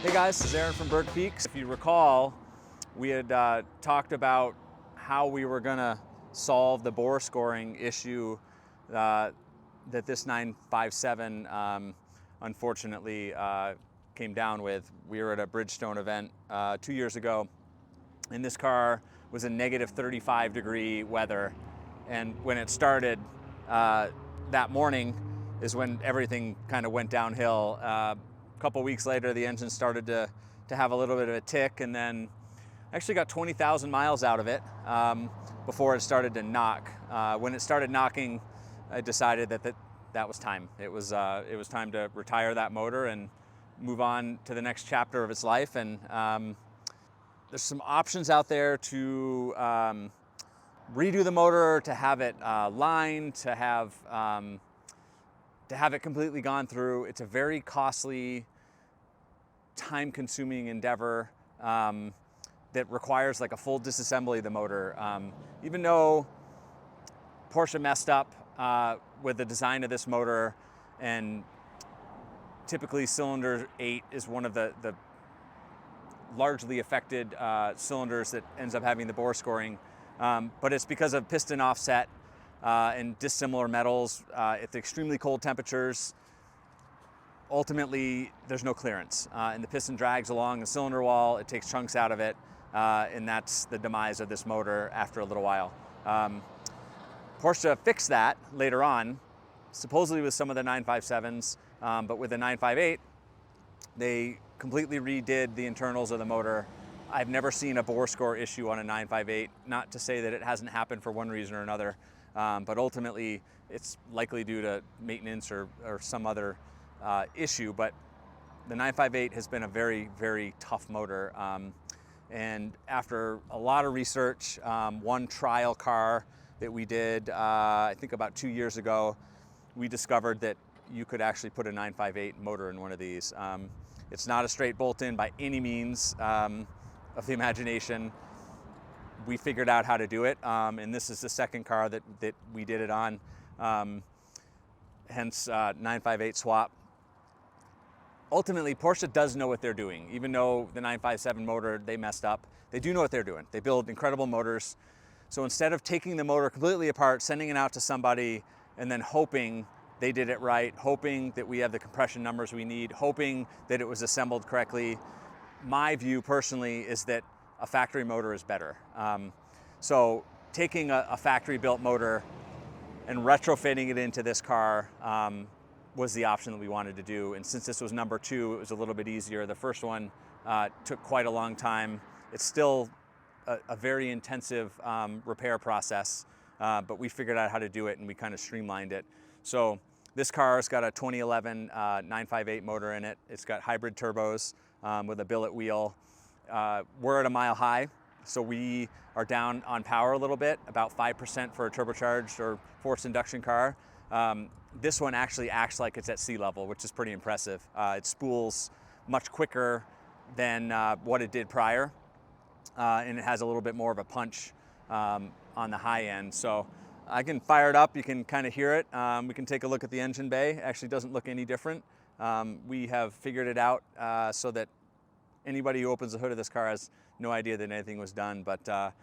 Hey guys, this is Aaron from Bird Peaks. If you recall, we had talked about how we were going to solve the bore scoring issue that this 957 unfortunately came down with. We were at a Bridgestone event 2 years ago, and this car was in negative 35 degree weather. And when it started that morning is when everything kind of went downhill. A couple weeks later, the engine started to have a little bit of a tick, and then actually got 20,000 miles out of it before it started to knock. When it started knocking, I decided that was time. It was time to retire that motor and move on to the next chapter of its life. And there's some options out there to redo the motor, to have it lined, to have it completely gone through. It's a very costly, time-consuming endeavor that requires like a full disassembly of the motor. Even though Porsche messed up with the design of this motor, and typically cylinder 8 is one of the largely affected cylinders that ends up having the bore scoring, but it's because of piston offset and dissimilar metals at the extremely cold temperatures. Ultimately, there's no clearance, and the piston drags along the cylinder wall. It takes chunks out of it, and that's the demise of this motor after a little while. Porsche fixed that later on, supposedly with some of the 957s, but with the 958, they completely redid the internals of the motor. I've never seen a bore score issue on a 958, not to say that it hasn't happened for one reason or another. But ultimately, it's likely due to maintenance or some other issue. But the 958 has been a very, very tough motor. And after a lot of research, one trial car that we did, I think about 2 years ago, we discovered that you could actually put a 958 motor in one of these. It's not a straight bolt-in by any means of the imagination. We figured out how to do it, and this is the second car that we did it on, hence 958 swap. Ultimately, Porsche does know what they're doing. Even though the 957 motor, they messed up, they do know what they're doing. They build incredible motors. So instead of taking the motor completely apart, sending it out to somebody, and then hoping they did it right, hoping that we have the compression numbers we need, hoping that it was assembled correctly, my view personally is that a factory motor is better. So taking a factory-built motor and retrofitting it into this car was the option that we wanted to do. And since this was number 2, it was a little bit easier. The first one took quite a long time. It's still a very intensive repair process, but we figured out how to do it, and we kind of streamlined it. So this car's got a 2011 958 motor in it. It's got hybrid turbos with a billet wheel. We're at a mile high, so we are down on power a little bit, about 5% for a turbocharged or forced induction car. This one actually acts like it's at sea level, which is pretty impressive. It spools much quicker than what it did prior, and it has a little bit more of a punch on the high end. So I can fire it up, you can kind of hear it. We can take a look at the engine bay. It actually doesn't look any different. We have figured it out so that anybody who opens the hood of this car has no idea that anything was done. But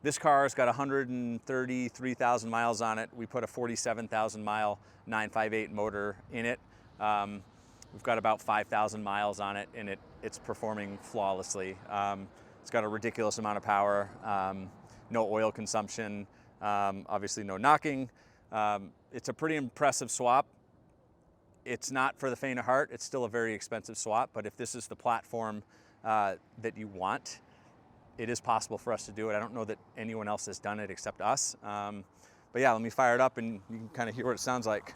this car's got 133,000 miles on it. We put a 47,000 mile 958 motor in it. We've got about 5,000 miles on it, and it's performing flawlessly. It's got a ridiculous amount of power, no oil consumption, obviously no knocking. It's a pretty impressive swap. It's not for the faint of heart. It's still a very expensive swap, but if this is the platform that you want, it is possible for us to do it. I don't know that anyone else has done it except us. But yeah, let me fire it up and you can kind of hear what it sounds like.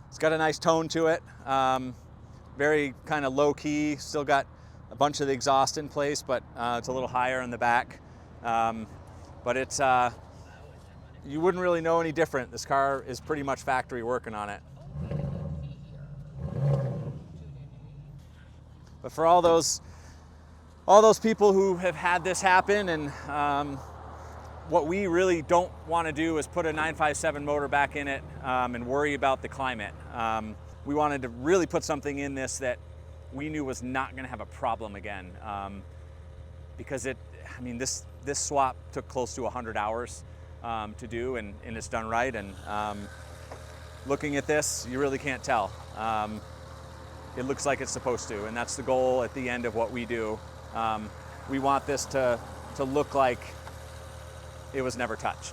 It's got a nice tone to it. Very kind of low key, still got a bunch of the exhaust in place, but it's a little higher in the back. But it's, you wouldn't really know any different. This car is pretty much factory working on it. But for all those people who have had this happen, and what we really don't want to do is put a 957 motor back in it and worry about the climate. we wanted to really put something in this that we knew was not going to have a problem again, because this swap took close to 100 hours to do, and it's done right. And looking at this, you really can't tell. It looks like it's supposed to, and that's the goal at the end of what we do. We want this to look like it was never touched.